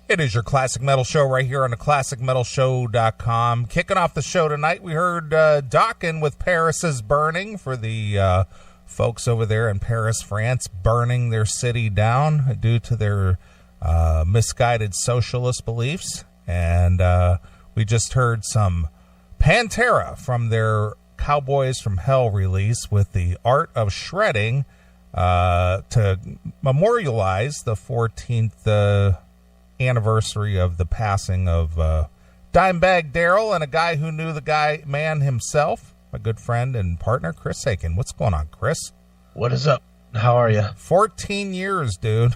It is your Classic Metal Show right here on the ClassicMetalShow.com. Kicking off the show tonight, we heard Dokken with Paris is Burning for the folks over there in Paris, France, burning their city down due to their misguided socialist beliefs. And we just heard some Pantera from their Cowboys from Hell release with the Art of Shredding to memorialize the 14th anniversary of the passing of Dimebag Darrell and a guy who knew the man himself, my good friend and partner, Chris Aiken. What's going on, Chris? What is up? How are you? 14 years, dude.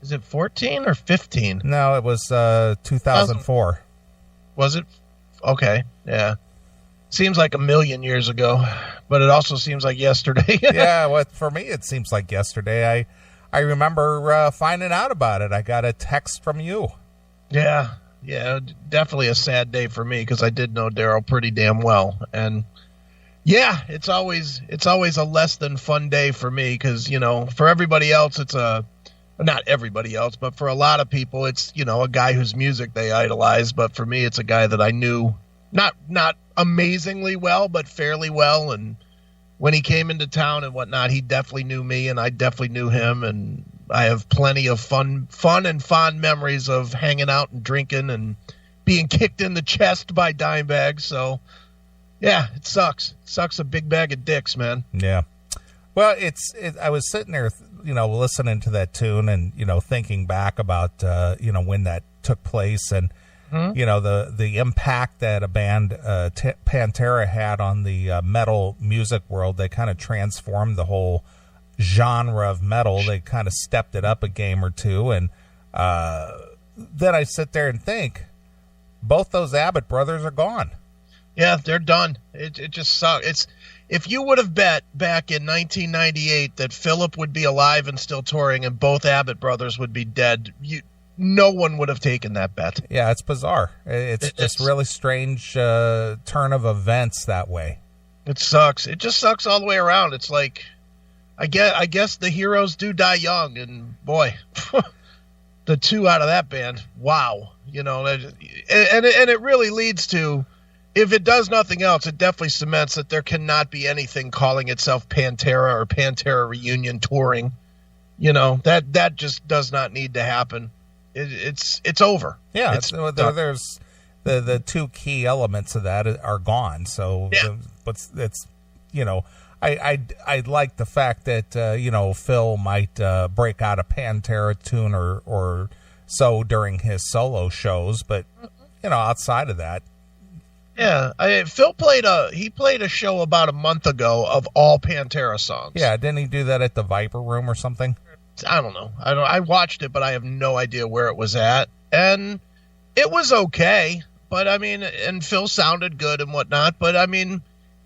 Is it 14 or 15? No, it was 2004. Was it? Okay, yeah. Seems like a million years ago, but it also seems like yesterday. Yeah, well, for me, it seems like yesterday. I remember finding out about it. I got a text from you. Yeah, definitely a sad day for me because I did know Darrell pretty damn well. And yeah, it's always a less than fun day for me because, you know, for everybody else, it's not everybody else, but for a lot of people, it's, you know, a guy whose music they idolize. But for me, it's a guy that I knew not amazingly well, but fairly well. And when he came into town and whatnot, he definitely knew me and I definitely knew him. And I have plenty of fun and fond memories of hanging out and drinking and being kicked in the chest by Dimebag. So yeah, it sucks. It sucks a big bag of dicks, man. Yeah. Well, I was sitting there, you know, listening to that tune and, you know, thinking back about, you know, when that took place and, you know, the impact that a band, Pantera, had on the metal music world. They kind of transformed the whole genre of metal. They kind of stepped it up a game or two. And then I sit there and think, both those Abbott brothers are gone. Yeah, they're done. It just sucks. If you would have bet back in 1998 that Philip would be alive and still touring and both Abbott brothers would be dead, no one would have taken that bet. Yeah, it's bizarre. It's just really strange turn of events that way. It sucks. It just sucks all the way around. It's like, I guess the heroes do die young, and boy, the two out of that band, wow. You know, and it really leads to, if it does nothing else, it definitely cements that there cannot be anything calling itself Pantera or Pantera Reunion Touring. You know, that just does not need to happen. It's over. Yeah, there's the two key elements of that are gone. So, yeah. It's you know, I like the fact that you know, Phil might break out a Pantera tune or so during his solo shows, but you know, outside of that. Yeah, Phil played a show about a month ago of all Pantera songs. Yeah, didn't he do that at the Viper Room or something? I don't know. I watched it, but I have no idea where it was at. And it was okay, but I mean, and Phil sounded good and whatnot, but I mean,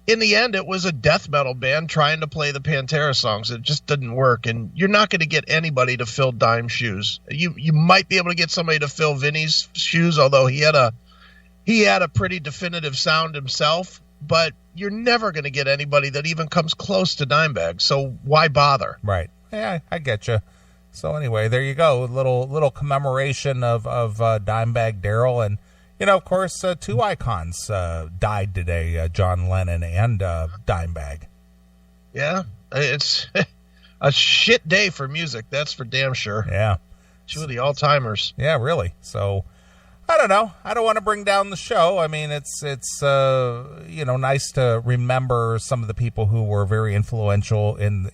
in the end, it was a death metal band trying to play the Pantera songs. It just didn't work, and you're not going to get anybody to fill Dime's shoes. You might be able to get somebody to fill Vinny's shoes, although he had a pretty definitive sound himself, but you're never going to get anybody that even comes close to Dimebag, so why bother? Right. Yeah, I get you. So anyway, there you go. Little commemoration of Dimebag Darrell. And, you know, of course, two icons died today, John Lennon and Dimebag. Yeah, it's a shit day for music. That's for damn sure. Yeah. Two of the all-timers. Yeah, really. So, I don't know. I don't want to bring down the show. I mean, it's you know, nice to remember some of the people who were very influential in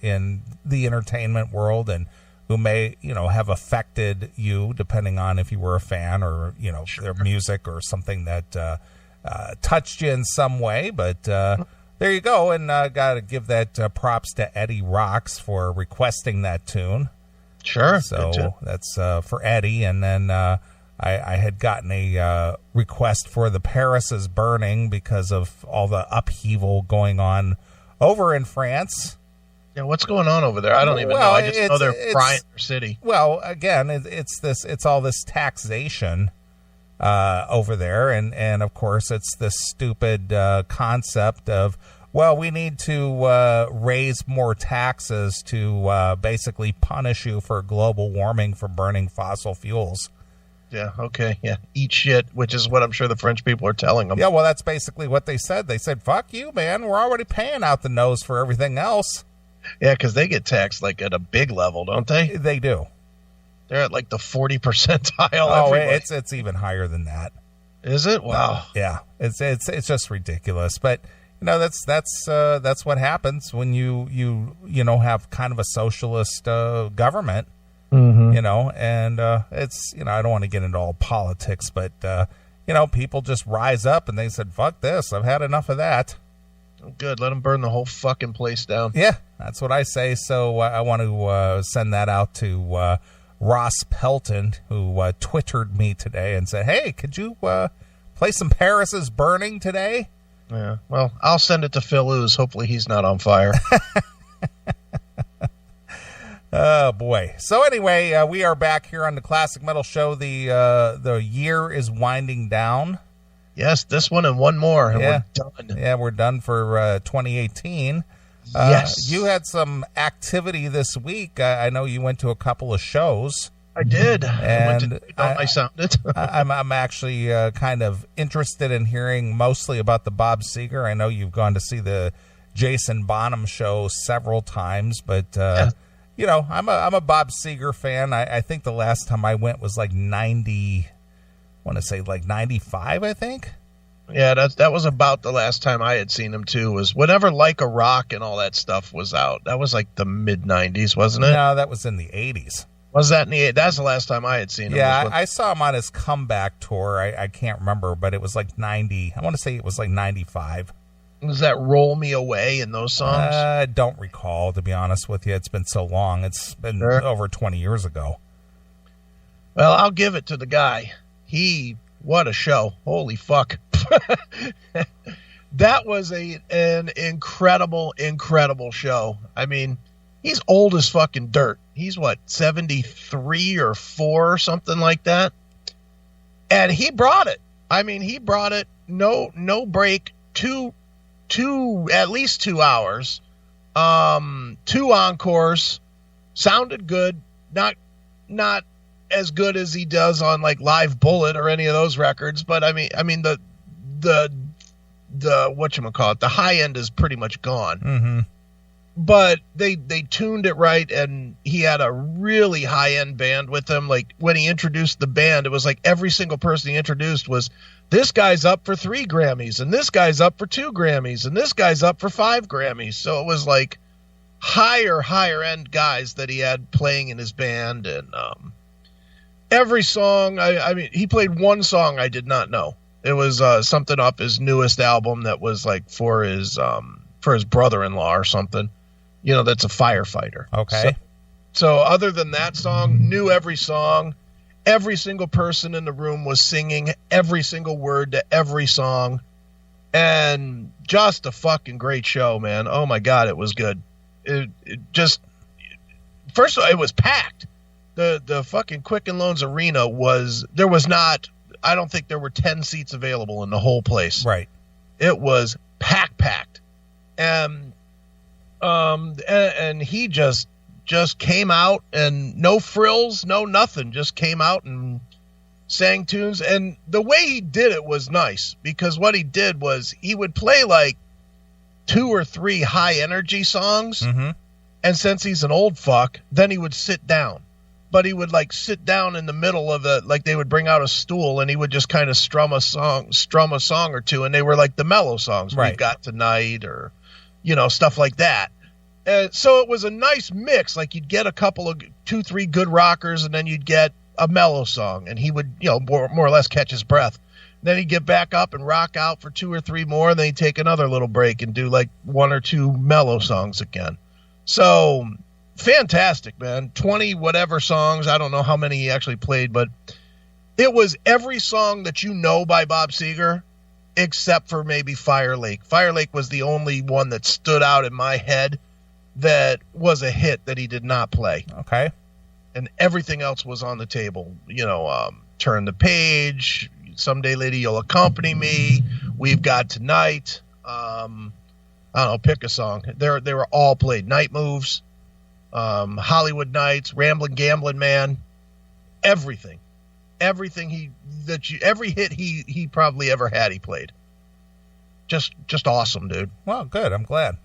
the entertainment world and who may, you know, have affected you depending on if you were a fan or, you know, their music or something that touched you in some way. But there you go. And I got to give that props to Eddie Rocks for requesting that tune. Sure. So that's for Eddie. And then I had gotten a request for the Paris is Burning because of all the upheaval going on over in France. Yeah, what's going on over there? I don't even know. I just know they're frying their city. Well, again, it's all this taxation over there, and of course it's this stupid concept of, well, we need to raise more taxes to basically punish you for global warming for burning fossil fuels. Yeah, okay, yeah. Eat shit, which is what I'm sure the French people are telling them. Yeah, well, that's basically what they said. They said, fuck you, man. We're already paying out the nose for everything else. Yeah, because they get taxed like at a big level, don't they? They do. They're at like the 40 percentile. Oh, it's even higher than that. Is it? Wow. Yeah, it's just ridiculous. But that's what happens when you have kind of a socialist government. Mm-hmm. And it's, I don't want to get into all politics, but, people just rise up and they said, fuck this. I've had enough of that. Good. Let them burn the whole fucking place down. Yeah, that's what I say. So I want to send that out to Ross Pelton, who Twittered me today and said, hey, could you play some Paris is Burning today? Yeah, well, I'll send it to Phil Ooze. Hopefully he's not on fire. Oh, boy. So anyway, we are back here on the Classic Metal Show. The year is winding down. Yes, this one and one more, and we're done. Yeah, we're done for 2018. Yes. You had some activity this week. I know you went to a couple of shows. I did. And I sounded. I'm actually kind of interested in hearing mostly about the Bob Seger. I know you've gone to see the Jason Bonham show several times, but... Yeah. I'm a Bob Seger fan. I think the last time I went was like 90, I want to say like 95, I think. Yeah, that was about the last time I had seen him too, was whenever Like a Rock and all that stuff was out. That was like the mid-90s, wasn't it? No, that was in the 80s. Was that in the 80s? That's the last time I had seen him. Yeah, I saw him on his comeback tour. I can't remember, but it was like 90. I want to say it was like 95. Was that Roll Me Away in those songs? I don't recall, to be honest with you. It's been so long. It's been over 20 years ago. Well, I'll give it to the guy. What a show. Holy fuck. That was an incredible, incredible show. I mean, he's old as fucking dirt. He's 73 or 4 or something like that. And he brought it. I mean, he brought it. No break. At least 2 hours, 2 encores, sounded good, not as good as he does on like Live Bullet or any of those records, but I mean the whatchamacallit, the high end is pretty much gone. Mm-hmm. But they tuned it right, and he had a really high end band with him. Like when he introduced the band, it was like every single person he introduced was, this guy's up for 3 Grammys, and this guy's up for 2 Grammys, and this guy's up for 5 Grammys. So it was like higher end guys that he had playing in his band. And every song, I mean, he played one song I did not know. It was something off his newest album that was like for his brother-in-law or something. That's a firefighter. Okay. So other than that song, knew every song. Every single person in the room was singing every single word to every song. And just a fucking great show, man. Oh, my God, it was good. First of all, it was packed. The fucking Quicken Loans Arena I don't think there were 10 seats available in the whole place. Right. It was packed. And he just came out, and no frills, no nothing, just came out and sang tunes. And the way he did it was nice, because what he did was he would play like 2 or 3 high energy songs. Mm-hmm. And since he's an old fuck, then he would sit down. But he would like sit down in the middle of like they would bring out a stool, and he would just kind of strum a song or two, and they were like the mellow songs. Right. We've Got Tonight, or stuff like that. So it was a nice mix. Like you'd get a couple of 2-3 good rockers, and then you'd get a mellow song, and he would, more or less catch his breath. Then he'd get back up and rock out for 2 or 3 more, and then he'd take another little break and do like 1 or 2 mellow songs again. So fantastic, man. 20 whatever songs. I don't know how many he actually played, but it was every song that by Bob Seger, except for maybe Fire Lake. Fire Lake was the only one that stood out in my head that was a hit that he did not play. Okay. And everything else was on the table. Turn the Page, Someday Lady You'll Accompany Me, We've Got Tonight. I don't know, pick a song. They were all played. Night Moves, Hollywood Nights, Ramblin' Gamblin' Man, everything. everything every hit he probably ever had, he played. Just awesome, dude. Well, good. I'm glad.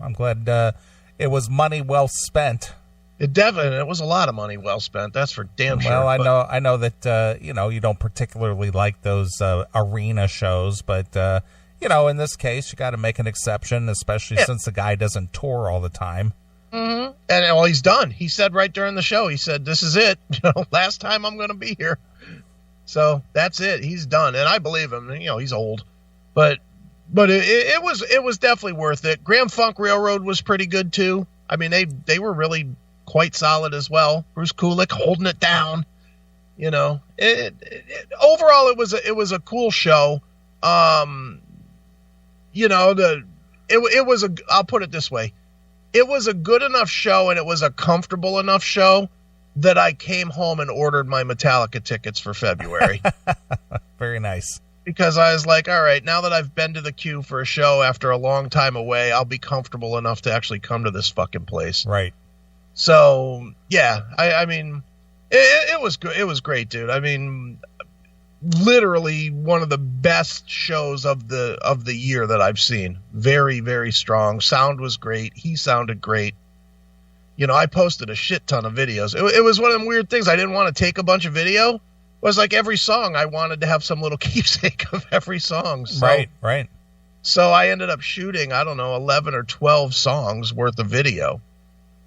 It was money well spent. It was a lot of money well spent. That's for damn sure. Well, I know that you don't particularly like those arena shows, but in this case, you got to make an exception, especially since the guy doesn't tour all the time. Mm-hmm. And well, he's done. He said right during the show, he said, "This is it. Last time I'm going to be here." So that's it. He's done, and I believe him. He's old, but it was definitely worth it. Grand Funk Railroad was pretty good too. I mean, they were really quite solid as well. Bruce Kulick holding it down. Overall, it was a cool show. I'll put it this way. It was a good enough show, and it was a comfortable enough show that I came home and ordered my Metallica tickets for February. Very nice. Because I was like, all right, now that I've been to the queue for a show after a long time away, I'll be comfortable enough to actually come to this fucking place. Right. So, yeah, I mean, it was good. It was great, dude. I mean, literally one of the best shows of the year that I've seen. Very, very strong. Sound was great. He sounded great. I posted a shit ton of videos. It was one of them weird things. I didn't want to take a bunch of video. It was like every song, I wanted to have some little keepsake of every song. So, right. So I ended up shooting, 11 or 12 songs worth of video.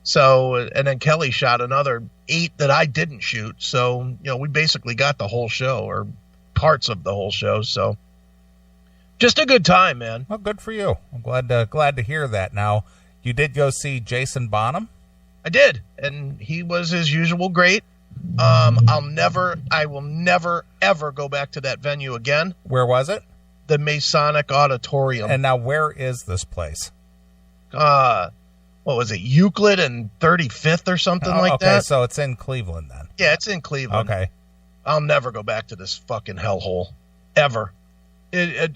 So, and then Kelly shot another 8 that I didn't shoot. So, we basically got the whole show, or parts of the whole show. So just a good time, man. Well, good for you. I'm glad to hear that. Now, you did go see Jason Bonham? I did. And he was his usual great. I will never, ever go back to that venue again. Where was it? The Masonic Auditorium. And now where is this place? What was it? Euclid and 35th or something like that? Okay, so it's in Cleveland then. Yeah, it's in Cleveland. Okay. I'll never go back to this fucking hellhole. Ever. The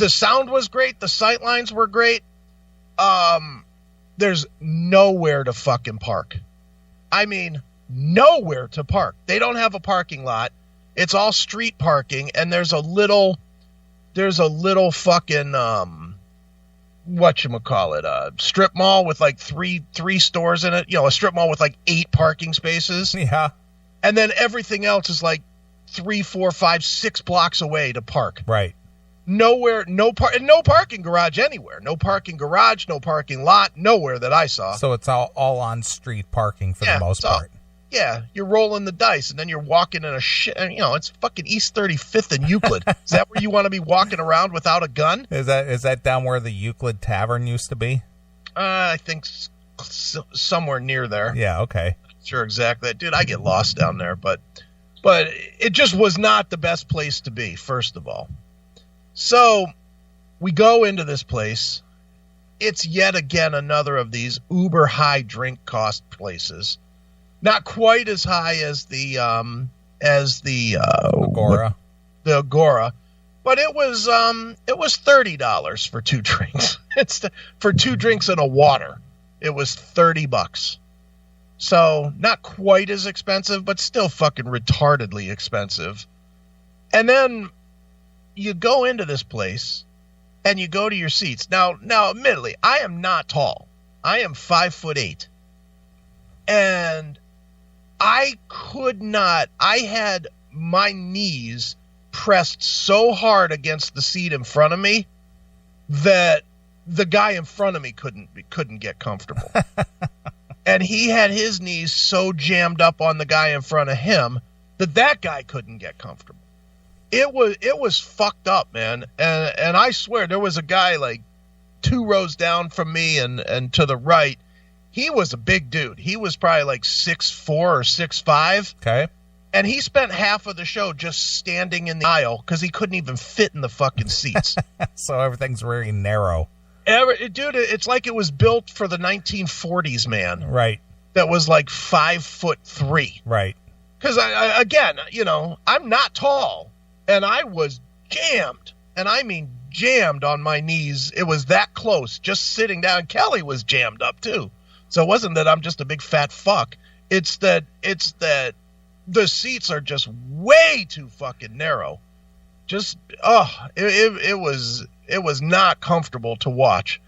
sound was great. The sight lines were great. There's nowhere to fucking park. I mean, nowhere to park. They don't have a parking lot. It's all street parking, and there's a little fucking whatchamacallit, strip mall with like three stores in it. A strip mall with like 8 parking spaces. Yeah. And then everything else is like 3, 4, 5, 6 blocks away to park. Right. Nowhere, no parking garage anywhere. No parking garage, no parking lot, nowhere that I saw. So it's all on street parking for the most part. Yeah, you're rolling the dice, and then you're walking in a shit. It's fucking East 35th and Euclid. Is that where you want to be walking around without a gun? Is that down where the Euclid Tavern used to be? I think somewhere near there. Yeah. Okay. Sure, exactly. Dude, I get lost down there, but it just was not the best place to be. First of all, so we go into this place. It's yet again another of these uber high drink cost places. Not quite as high as the Agora. The Agora, but it was $30 for 2 drinks. For 2 drinks and a water, it was $30. So not quite as expensive, but still fucking retardedly expensive. And then you go into this place and you go to your seats. Now, admittedly, I am not tall. I am 5'8", and I had my knees pressed so hard against the seat in front of me that the guy in front of me couldn't get comfortable. And he had his knees so jammed up on the guy in front of him that guy couldn't get comfortable. It was fucked up, man. And I swear there was a guy like 2 rows down from me and to the right. He was a big dude. He was probably like 6'4" or 6'5". Okay. And he spent half of the show just standing in the aisle because he couldn't even fit in the fucking seats. So everything's very narrow. Dude, it's like it was built for the 1940s, man. Right. That was like 5'3". Right. Because, again, I'm not tall. And I was jammed. And I mean jammed on my knees. It was that close. Just sitting down. Kelly was jammed up, too. So it wasn't that I'm just a big fat fuck. It's that the seats are just way too fucking narrow. Just it was not comfortable to watch.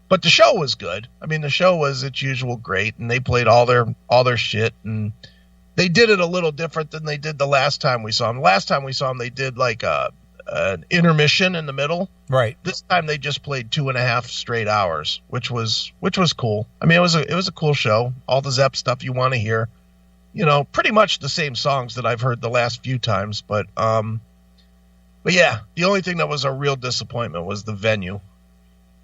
But the show was good. I mean, the show was its usual great, and they played all their shit, and they did it a little different than they did the last time we saw them. Last time we saw them, they did like an intermission in the middle. Right. This time they just played 2.5 straight hours, which was cool. I mean, it was a cool show. All the Zepp stuff you want to hear. You know, pretty much the same songs that I've heard the last few times, but yeah, the only thing that was a real disappointment was the venue.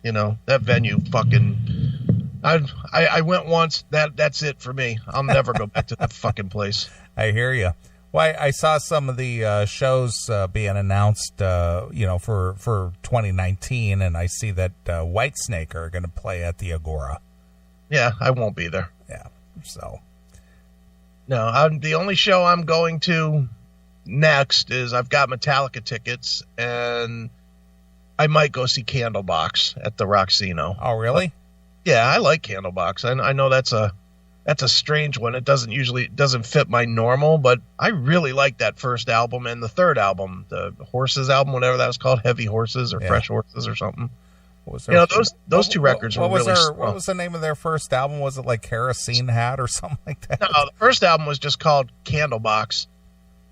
You know, that venue fucking... I went once. That's it for me. I'll never go back to that fucking place. I hear you. Well, I saw some of the shows being announced, for 2019, and I see that Whitesnake are going to play at the Agora. Yeah, I won't be there. Yeah, so... No, the only show I'm going to next is I've got Metallica tickets, and... I might go see Candlebox at the Roxino. Oh, really? Yeah, I like Candlebox. I know that's a strange one. It doesn't fit my normal, but I really like that first album and the third album, the Horses album, whatever that was called, Heavy Horses or Fresh Horses or something. Those two records were really strong. What was the name of their first album? Was it like Kerosene Hat or something like that? No, the first album was just called Candlebox,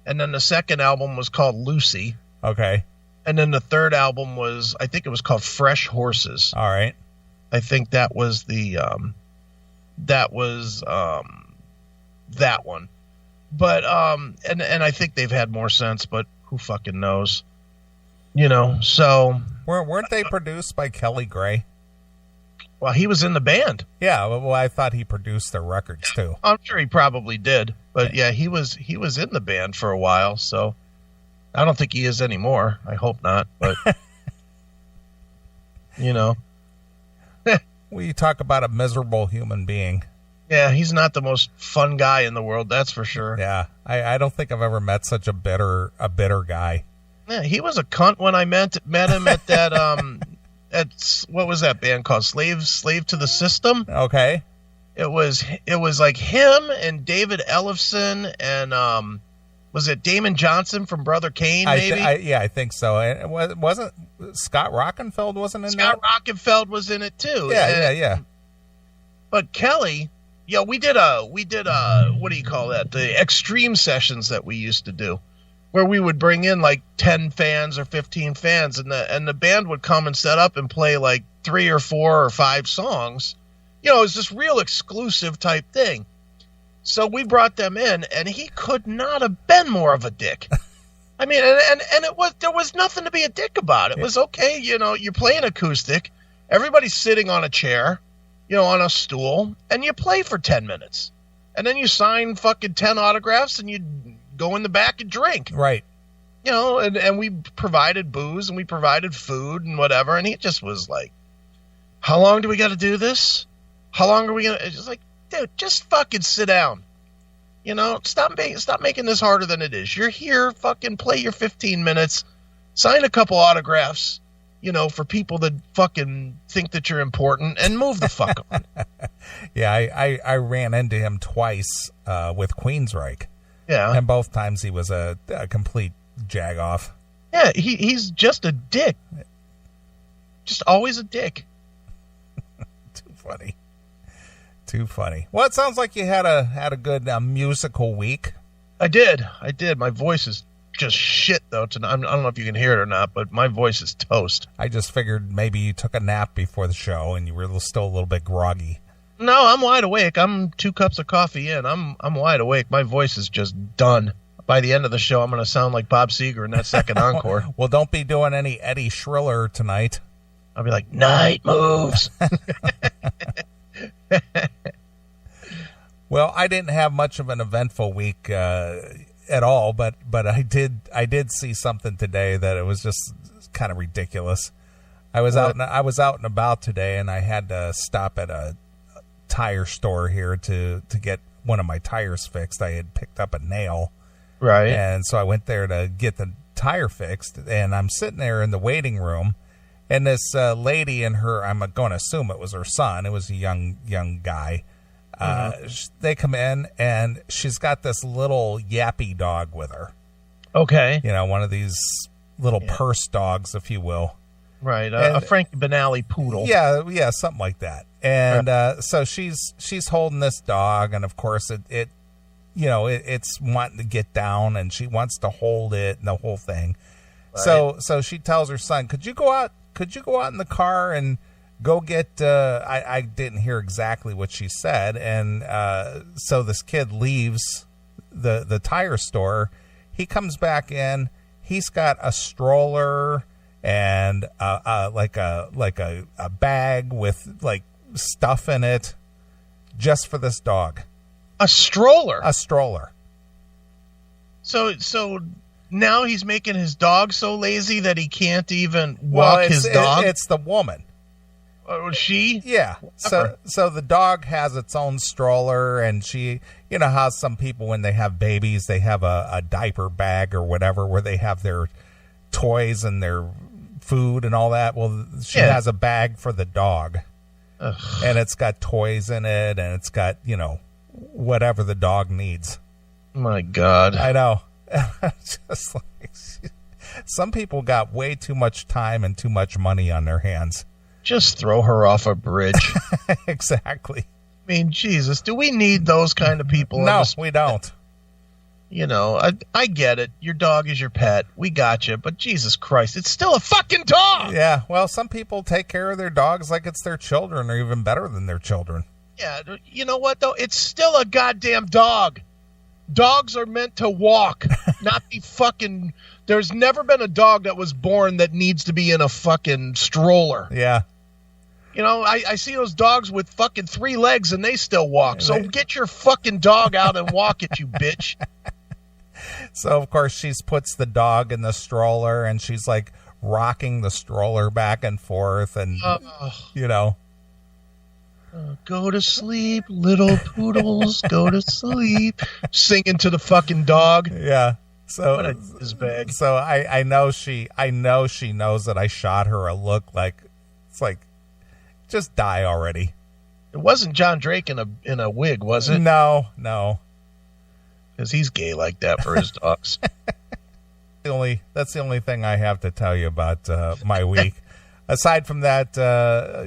and then the second album was called Lucy. Okay. And then the third album I think it was called Fresh Horses. All right. I think that was that one. But, and I think they've had more since, but who fucking knows? You know, so. Weren't they produced by Kelly Gray? Well, he was in the band. Yeah. Well, I thought he produced their records too. I'm sure he probably did. But yeah, he was in the band for a while, so. I don't think he is anymore. I hope not, but you know. Well, you talk about a miserable human being. Yeah, he's not the most fun guy in the world, that's for sure. Yeah, I don't think I've ever met such a bitter guy. Yeah, he was a cunt when I met him at that what was that band called? Slave to the System? Okay. It was like him and David Ellefson and was it Damon Johnson from Brother Kane, maybe? I think so. And wasn't Scott Rockenfeld wasn't in Scott Rockenfeld was in it too. Yeah. But Kelly, we did what do you call that? The extreme sessions that we used to do, where we would bring in like 10 fans or 15 fans, and the band would come and set up and play like 3 or 4 or 5 songs. You know, it was this real exclusive type thing. So we brought them in, and he could not have been more of a dick. I mean, and there was nothing to be a dick about. It was okay, you know, you're playing acoustic, everybody's sitting on a chair, you know, on a stool, and you play for 10 minutes. And then you sign fucking 10 autographs, and you go in the back and drink. Right. You know, and we provided booze, and we provided food and whatever, and he just was like, how long do we got to do this? How long are we going to... It's just like, dude, just fucking sit down. You know, stop making this harder than it is. You're here, fucking play your 15 minutes, sign a couple autographs, you know, for people that fucking think that you're important, and move the fuck on. Yeah, I ran into him twice with Queensryche. Yeah. And both times he was a complete jagoff. Yeah, he's just a dick. Just always a dick. Too funny. Well, it sounds like you had a good musical week. I did. My voice is just shit, though. I don't know if you can hear it or not, but my voice is toast. I just figured maybe you took a nap before the show and you were still a little bit groggy. No, I'm wide awake. I'm 2 cups of coffee in. I'm wide awake. My voice is just done. By the end of the show, I'm going to sound like Bob Seger in that second encore. Well, don't be doing any Eddie Shriller tonight. I'll be like, night moves. Well, I didn't have much of an eventful week at all, but I did see something today that it was just kind of ridiculous. I was out and about today, and I had to stop at a tire store here to get one of my tires fixed. I had picked up a nail, right, and so I went there to get the tire fixed, and I'm sitting there in the waiting room, and this lady and her, I'm going to assume it was her son, it was a young guy, They come in, and she's got this little yappy dog with her. Okay. You know, one of these little purse dogs, if you will. Right, a Frankie Banali poodle. Yeah, something like that. And so she's holding this dog, and of course it's wanting to get down, and she wants to hold it and the whole thing. Right. So she tells her son, "Could you go out in the car and go get?" I didn't hear exactly what she said, and so this kid leaves the tire store. He comes back in. He's got a stroller and like a bag with like stuff in it, just for this dog. A stroller. So now he's making his dog so lazy that he can't even walk his dog. It's the woman. She? Yeah. So the dog has its own stroller, and she, you know how some people, when they have babies, they have a diaper bag or whatever where they have their toys and their food and all that. Well, she has a bag for the dog. Ugh. And it's got toys in it, and it's got, you know, whatever the dog needs. My God. I know. Just like, some people got way too much time and too much money on their hands. Just throw her off a bridge. Exactly. I mean, Jesus, do we need those kind of people? No, we don't. You know, I get it. Your dog is your pet. We got you. But Jesus Christ, it's still a fucking dog. Yeah, well, some people take care of their dogs like it's their children, or even better than their children. Yeah, you know what, though? It's still a goddamn dog. Dogs are meant to walk, not be fucking... There's never been a dog that was born that needs to be in a fucking stroller. Yeah. You know, I see those dogs with fucking 3 legs and they still walk. So get your fucking dog out and walk it, you bitch. So, of course, she puts the dog in the stroller, and she's, like, rocking the stroller back and forth, and, you know. Go to sleep, little poodles, go to sleep. Singing to the fucking dog. Yeah. So, what his bag. So I know she knows that I shot her a look like, it's like, just die already. It wasn't John Drake in a wig, was it? No. Because he's gay like that for his dogs. That's the only thing I have to tell you about my week. Aside from that,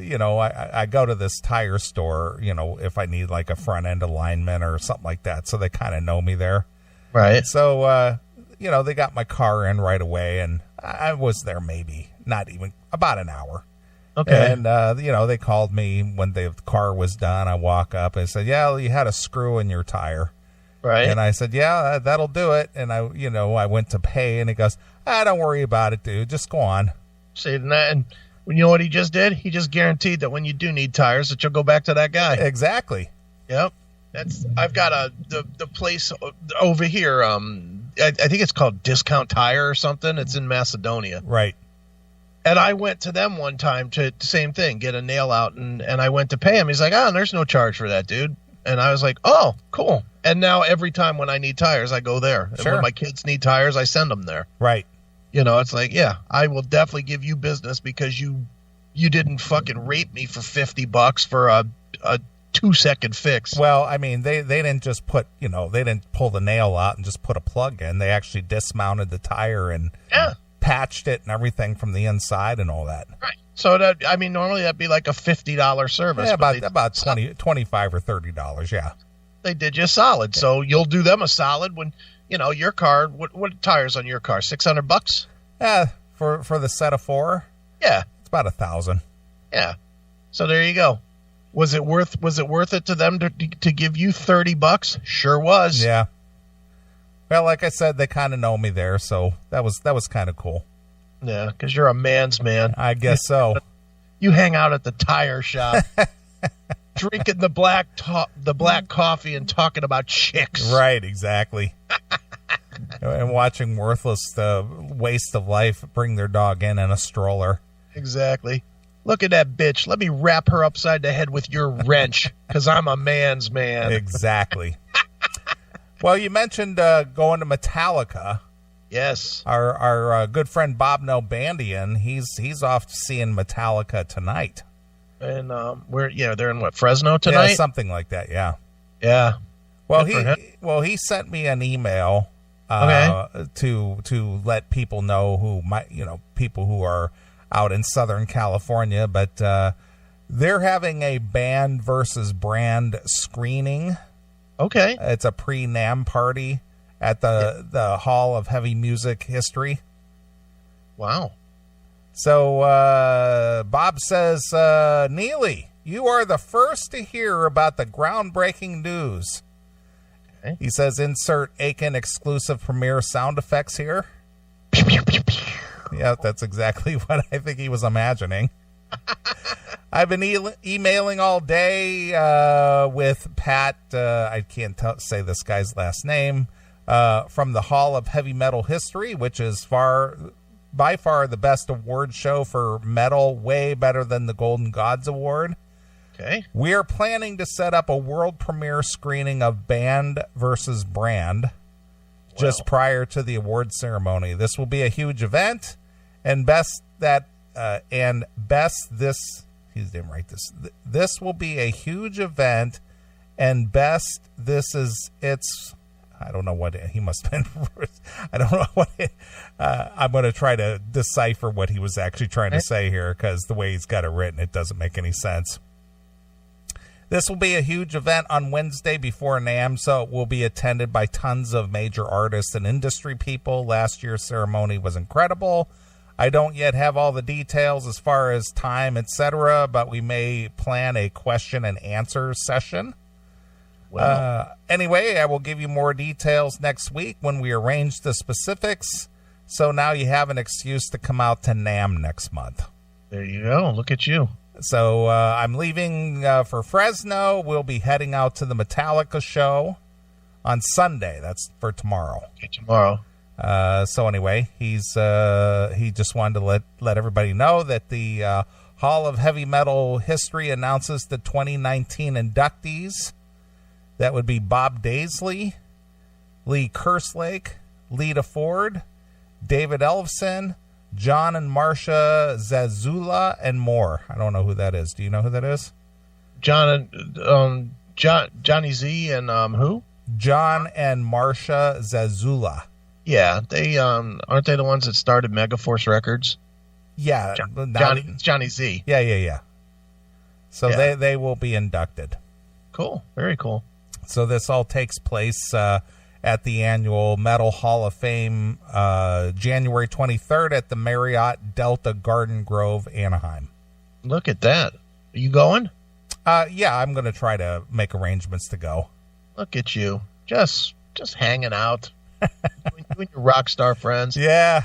you know, I go to this tire store, you know, if I need like a front end alignment or something like that. So they kind of know me there. Right. So, you know, they got my car in right away, and I was there maybe not even about an hour. Okay. And, you know, they called me when the car was done. I walk up and said, "Yeah, you had a screw in your tire." Right. And I said, "Yeah, that'll do it." And I went to pay, and he goes, "Don't worry about it, dude. Just go on." See, and you know what he just did? He just guaranteed that when you do need tires, that you'll go back to that guy. Exactly. Yep. I've got the place over here. I think it's called Discount Tire or something. It's in Macedonia. Right. And I went to them one time to same thing, get a nail out, and I went to pay him. He's like, "There's no charge for that, dude." And I was like, "Oh, cool." And now every time when I need tires, I go there. And sure. when my kids need tires, I send them there. Right. You know, it's like, yeah, I will definitely give you business because you didn't fucking rape me for $50 for a 2-second fix. Well, I mean, they didn't just they didn't pull the nail out and just put a plug in. They actually dismounted the tire and patched it and everything from the inside and all that. Right. So normally that'd be like a $50 service. Yeah, about $25 or $30. Yeah. They did you a solid. So you'll do them a solid when, you know, your car, what tires on your car? $600? Yeah. For the set of 4. Yeah. It's about $1,000. Yeah. So there you go. Was it worth it to them to give you $30? Sure was. Yeah. Well, like I said, they kind of know me there, so that was kind of cool. Yeah, because you're a man's man. I guess so. You hang out at the tire shop, drinking the black coffee and talking about chicks. Right, exactly. And watching worthless waste of life bring their dog in a stroller. Exactly. Look at that bitch. Let me wrap her upside the head with your wrench, because I'm a man's man. Exactly. Well, you mentioned going to Metallica. Yes. Our good friend Bob Nalbandian, he's off seeing Metallica tonight. And they're in Fresno tonight? Yeah, something like that. Yeah. Yeah. He sent me an email to let people know who people who are out in Southern California, but they're having a band versus brand screening. Okay. It's a pre-NAMM party at the Hall of Heavy Music History. Wow. So Bob says, Neeley, you are the first to hear about the groundbreaking news. Okay. He says, insert Aiken exclusive premiere sound effects here. Yeah, that's exactly what I think he was imagining. I've been emailing all day with Pat, I can't say this guy's last name, from the Hall of Heavy Metal History, which is by far the best award show for metal, way better than the Golden Gods Award. Okay. We are planning to set up a world premiere screening of Band versus Brand just prior to the award ceremony. This will be a huge event, and he didn't write this. This will be a huge event, and I don't know what he must have been. I don't know what I'm going to try to decipher what he was actually trying to say here, because the way he's got it written, it doesn't make any sense. This will be a huge event on Wednesday before NAMM, so it will be attended by tons of major artists and industry people. Last year's ceremony was incredible. I don't yet have all the details as far as time, etc., but we may plan a question and answer session. Anyway, I will give you more details next week when we arrange the specifics. So now you have an excuse to come out to NAMM next month. There you go. Look at you. So I'm leaving for Fresno. We'll be heading out to the Metallica show on Sunday. That's for tomorrow. Okay, tomorrow. So anyway, he just wanted to let everybody know that the Hall of Heavy Metal History announces the 2019 inductees. That would be Bob Daisley, Lee Kerslake, Lita Ford, David Ellefson, John and Marcia Zazula, and more. I don't know who that is. Do you know who that is? Johnny Z and who? John and Marcia Zazula. Yeah, they aren't they the ones that started Megaforce Records? Yeah, Johnny Z. Yeah. So they will be inducted. Cool, very cool. So this all takes place at the annual Metal Hall of Fame, January 23rd at the Marriott Delta Garden Grove, Anaheim. Look at that. Are you going? Yeah, I'm going to try to make arrangements to go. Look at you. Just hanging out. doing your rock star friends. Yeah.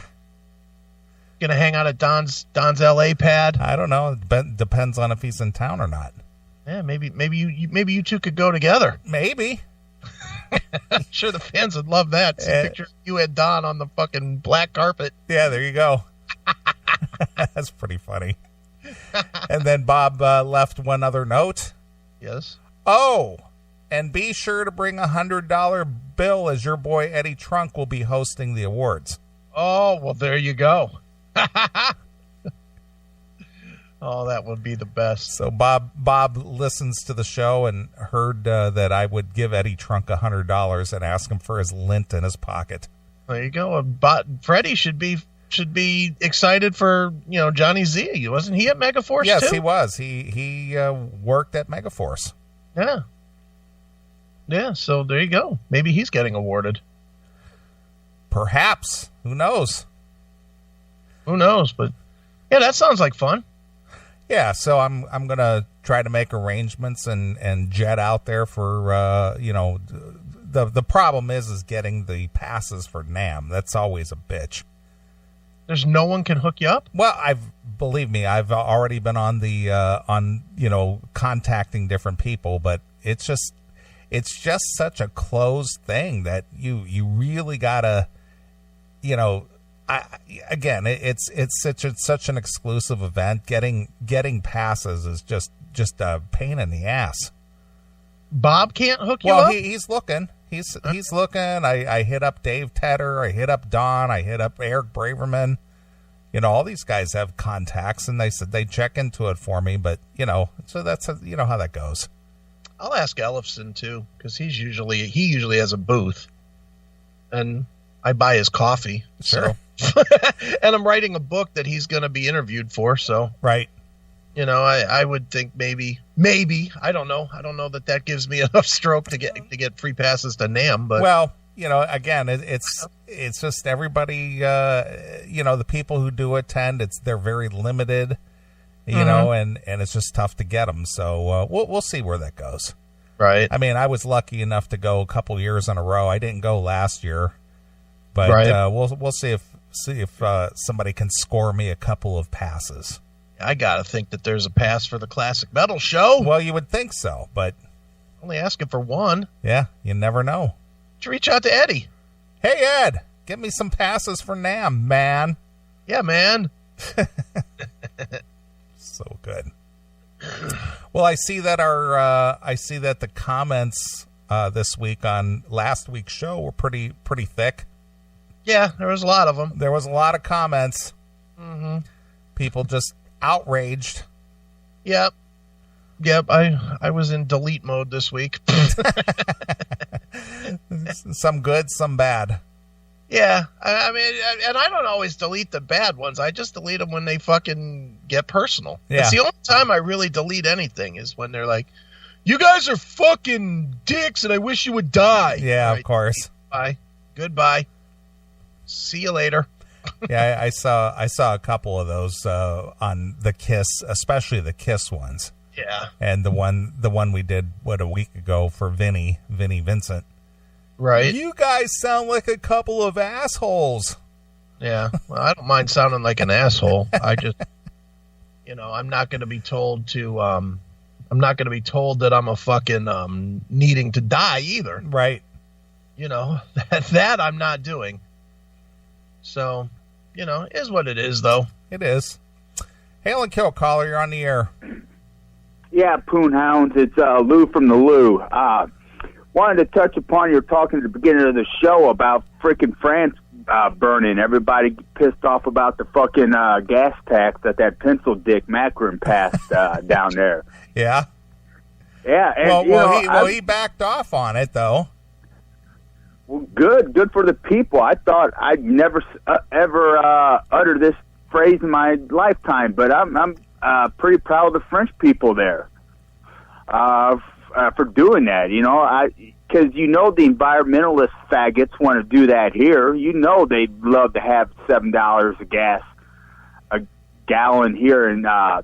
Going to hang out at Don's LA pad? I don't know. It depends on if he's in town or not. Yeah, maybe you two could go together. Maybe. I'm sure the fans would love that. See pictures of you and Don on the fucking black carpet. Yeah, there you go. That's pretty funny. And then Bob left one other note. Yes. Oh, and be sure to bring $100 bill, as your boy Eddie Trunk will be hosting the awards. Oh, well, there you go. Oh, that would be the best. So Bob listens to the show and heard that I would give Eddie Trunk $100 and ask him for his lint in his pocket. There you go. But Freddie should be excited for Johnny Z. Wasn't he at Megaforce too? Yes, he was. He worked at Megaforce. Yeah. Yeah. So there you go. Maybe he's getting awarded. Perhaps. Who knows? Who knows? But yeah, that sounds like fun. Yeah, so I'm gonna try to make arrangements and jet out there for the problem is getting the passes for NAMM. That's always a bitch. There's no one can hook you up? Well, believe me, I've already been on the contacting different people, but it's just such a closed thing that you really gotta it's such an exclusive event. Getting passes is just a pain in the ass. Bob can't hook you up? Well, he's looking. He's looking. I hit up Dave Tedder. I hit up Don. I hit up Eric Braverman. all these guys have contacts, and they said they check into it for me, but, so that's, how that goes. I'll ask Ellefson, too, because he usually has a booth, and I buy his coffee. Sure. So. And I'm writing a book that he's going to be interviewed for, so. Right. I would think maybe, I don't know. I don't know that gives me enough stroke to get free passes to NAMM, but. Well, again, it's just everybody, the people who do attend, they're very limited, and it's just tough to get them. So we'll see where that goes. Right. I mean, I was lucky enough to go a couple years in a row. I didn't go last year, but we'll see if somebody can score me a couple of passes. I gotta think that there's a pass for the Classic Metal Show. Well, you would think so, but only asking for one. Yeah, you never know. Reach out to Eddie. Hey, Ed, get me some passes for NAMM, man. Yeah, man. So good. Well, I see that the comments this week on last week's show were pretty thick. Yeah, there was a lot of them. There was a lot of comments. Mm-hmm. People just outraged. Yep. I was in delete mode this week. Some good, some bad. Yeah, I mean, and I don't always delete the bad ones. I just delete them when they fucking get personal. Yeah. It's the only time I really delete anything is when they're like, "You guys are fucking dicks, and I wish you would die." Yeah, right. Of course. Bye. Goodbye. See you later. Yeah, I saw a couple of those on the Kiss, especially the Kiss ones. Yeah. And the one we did a week ago for Vinny Vincent. Right. You guys sound like a couple of assholes. Yeah. Well, I don't mind sounding like an asshole. I just I'm not going to be told that I'm a fucking needing to die either. Right. That I'm not doing. So, it is what it is, though. It is. Hail and Kill, caller, you're on the air. Yeah, Poonhounds, it's Lou from the Lou. Wanted to touch upon, you were talking at the beginning of the show about frickin' France burning. Everybody pissed off about the fucking gas tax that pencil dick Macron passed down there. Yeah? Yeah. And, he backed off on it, though. Well, good for the people. I thought I'd never ever utter this phrase in my lifetime, but I'm pretty proud of the French people there for doing that. Because the environmentalist faggots want to do that here. They'd love to have $7 a gallon here in the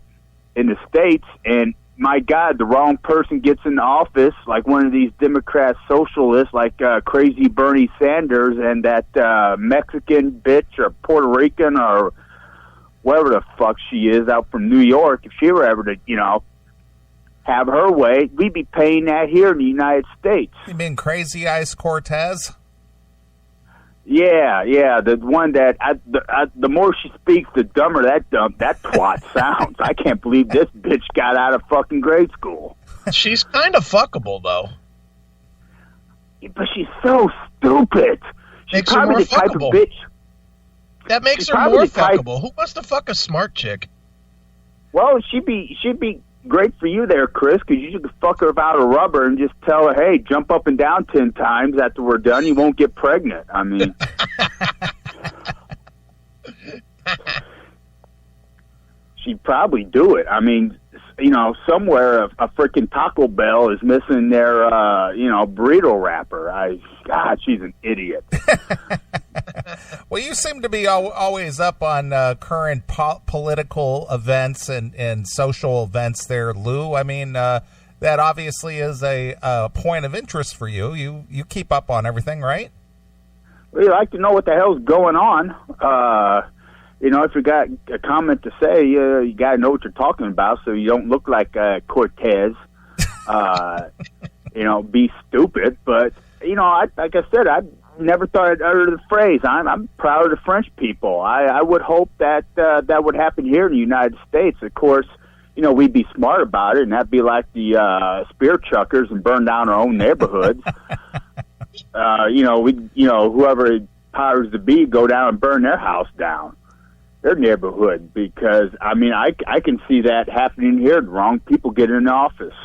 States, and my God, the wrong person gets in office, like one of these Democrat socialists, like crazy Bernie Sanders, and that Mexican bitch or Puerto Rican or whatever the fuck she is out from New York. If she were ever to, have her way, we'd be paying that here in the United States. You mean Crazy Eyes Cortez? Yeah, the one that the more she speaks, the dumber that twat sounds. I can't believe this bitch got out of fucking grade school. She's kind of fuckable, though. But she's so stupid. She's probably the type of bitch. That makes her more fuckable. Who wants to fuck a smart chick? Well, she'd be great for you there, Chris, because you could fuck her without a rubber and just tell her, hey, jump up and down 10 times after we're done. You won't get pregnant. I mean, she'd probably do it. I mean, somewhere a freaking Taco Bell is missing their, burrito wrapper. God, she's an idiot. Well, you seem to be always up on current political events and social events there, Lou. I mean, that obviously is a point of interest for you. You keep up on everything, right? Well, you like to know what the hell's going on. If you got a comment to say, you got to know what you're talking about so you don't look like Cortez. Be stupid. But, like I said, I never thought I'd utter the phrase. I'm proud of the French people. I would hope that that would happen here in the United States. Of course, we'd be smart about it, and that'd be like the spear chuckers and burn down our own neighborhoods. Whoever powers to be, go down and burn their house down. neighborhood, because I mean I can see that happening here. The wrong people get in office.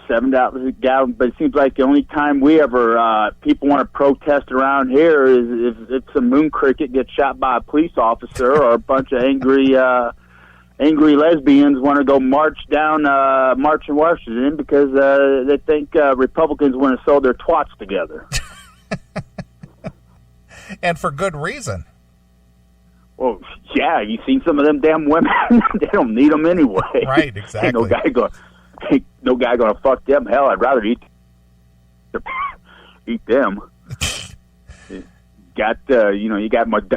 $7 a gallon, but it seems like the only time we ever people want to protest around here is if some moon cricket gets shot by a police officer or a bunch of angry lesbians want to go march in Washington because they think Republicans want to sew their twats together. And for good reason. Well, yeah, you seen some of them damn women? They don't need them anyway. Right, exactly. Ain't no guy going to fuck them. Hell, I'd rather eat them. You got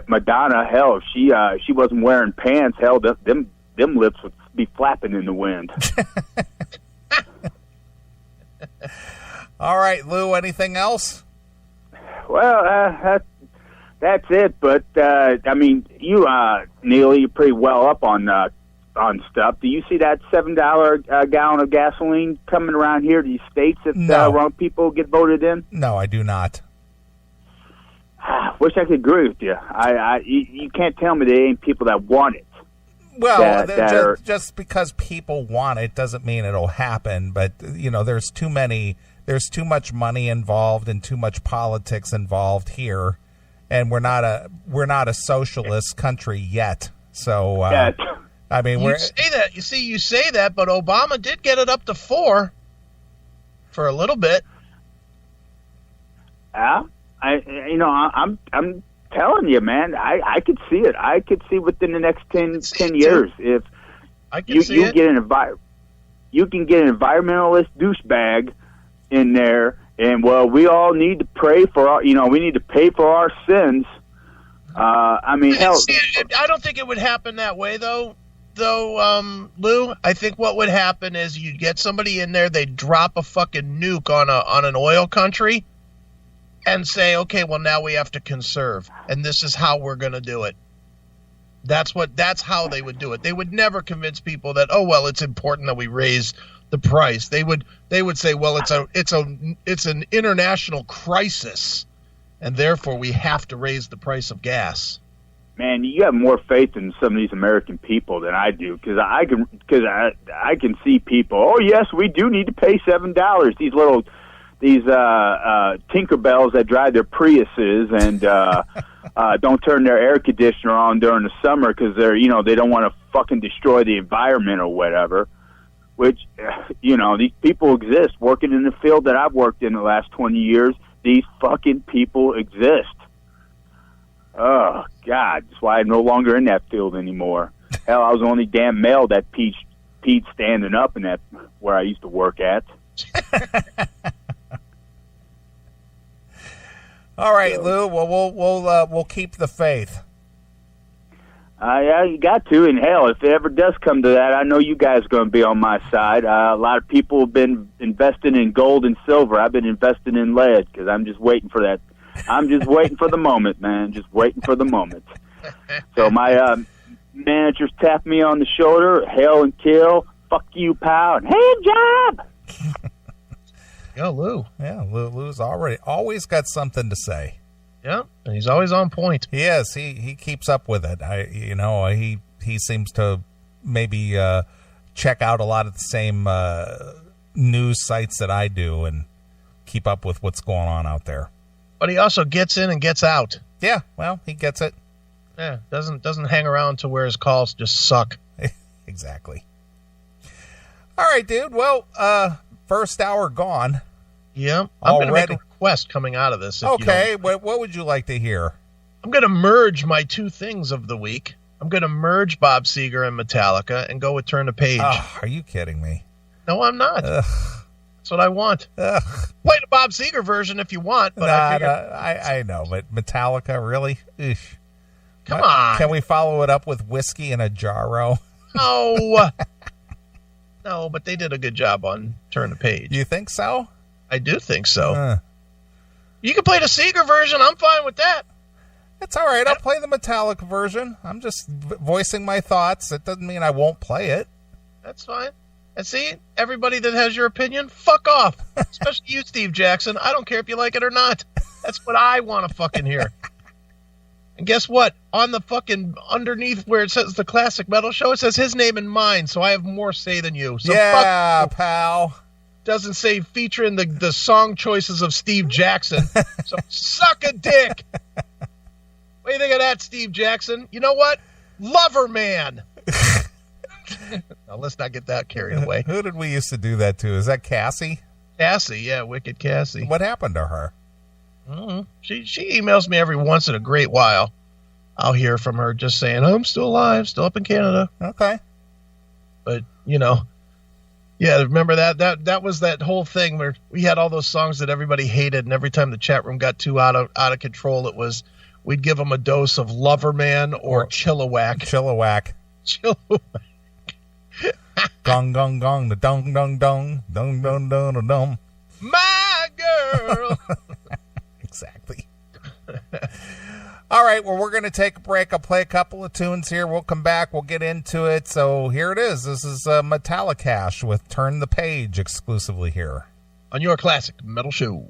Madonna. Hell, if she wasn't wearing pants, hell, them lips would be flapping in the wind. All right, Lou, anything else? Well, that's it. But I mean, you, Neely, you're pretty well up on stuff. Do you see that $7 a gallon of gasoline coming around here to these states if wrong people get voted in? No, I do not. Wish I could agree with you. You can't tell me there ain't people that want it. Well, just because people want it doesn't mean it'll happen. But there's too much money involved and too much politics involved here, and we're not a socialist country yet. So I mean, you say that, but Obama did get it up to 4 for a little bit. I'm telling you, man, I could see it. I could see within the next 10 years if you can get an environmentalist douchebag in there, and we all need to pray for we need to pay for our sins. I mean, hell, I don't think it would happen that way though, Lou. I think what would happen is you'd get somebody in there, they'd drop a fucking nuke on an oil country and say, okay, well, now we have to conserve, and this is how we're going to do it. That's how they would do it. They would never convince people that, it's important that we raise the price. They would say, well, it's an international crisis, and therefore we have to raise the price of gas. Man, you have more faith in some of these American people than I do, because I can see people. Oh yes, we do need to pay $7. These Tinkerbells that drive their Priuses and don't turn their air conditioner on during the summer because they don't want to fucking destroy the environment or whatever. Which these people exist. Working in the field that I've worked in the last 20 years, these fucking people exist. Oh God, that's why I'm no longer in that field anymore. Hell, I was the only damn male that peed standing up in that where I used to work at. All right, Lou. Well, we'll keep the faith. Yeah, you got to. And hell, if it ever does come to that, I know you guys are going to be on my side. A lot of people have been investing in gold and silver. I've been investing in lead because I'm just waiting for that. I'm just waiting for the moment, man. Just waiting for the moment. So my managers tap me on the shoulder, hail and kill, fuck you, pal, and hey, job. Yo, Lou. Yeah, Lou's always got something to say. Yeah, and he's always on point. He is. He keeps up with it. He seems to maybe check out a lot of the same news sites that I do and keep up with what's going on out there. But he also gets in and gets out. Yeah, well, he gets it. Yeah, doesn't hang around to where his calls just suck. Exactly. All right, dude. Well, first hour gone. Yeah, I'm going to make a request coming out of this. Okay, what would you like to hear? I'm going to merge my two things of the week. I'm going to merge Bob Seger and Metallica and go with Turn the Page. Oh, are you kidding me? No, I'm not. Ugh. That's what I want. Ugh. Play the Bob Seger version if you want. But I know, but Metallica, really? Eesh. Come on. Can we follow it up with Whiskey in a Jarro? No. No, but they did a good job on Turn the Page. You think so? I do think so. You can play the Seger version. I'm fine with that. It's all right. I'll play the Metallica version. I'm just voicing my thoughts. It doesn't mean I won't play it. That's fine. And see, everybody that has your opinion, fuck off. Especially you, Steve Jackson. I don't care if you like it or not. That's what I want to fucking hear. And guess what? On the fucking underneath where it says the Classic Metal Show, it says his name and mine, so I have more say than you. So yeah, fuck you. pal. Doesn't say featuring the song choices of Steve Jackson. So suck a dick. What do you think of that, Steve Jackson? You know what? Lover Man. Now, let's not get that carried away. Who did we used to do that to? Is that Cassie? Cassie, yeah, Wicked Cassie. What happened to her? She emails me every once in a great while. I'll hear from her just saying, I'm still alive, still up in Canada. Okay. But, yeah, remember that was that whole thing where we had all those songs that everybody hated, and every time the chat room got too out of control, it was we'd give them a dose of Loverman or Chilliwack. Chilliwack. Gong, gong, gong, the dong, dong, dong, dong, dong, dong, dong, dong. My girl. Exactly. All right, well, we're going to take a break. I'll play a couple of tunes here. We'll come back. We'll get into it. So here it is. This is Metallicash with Turn the Page exclusively here on your Classic Metal Show.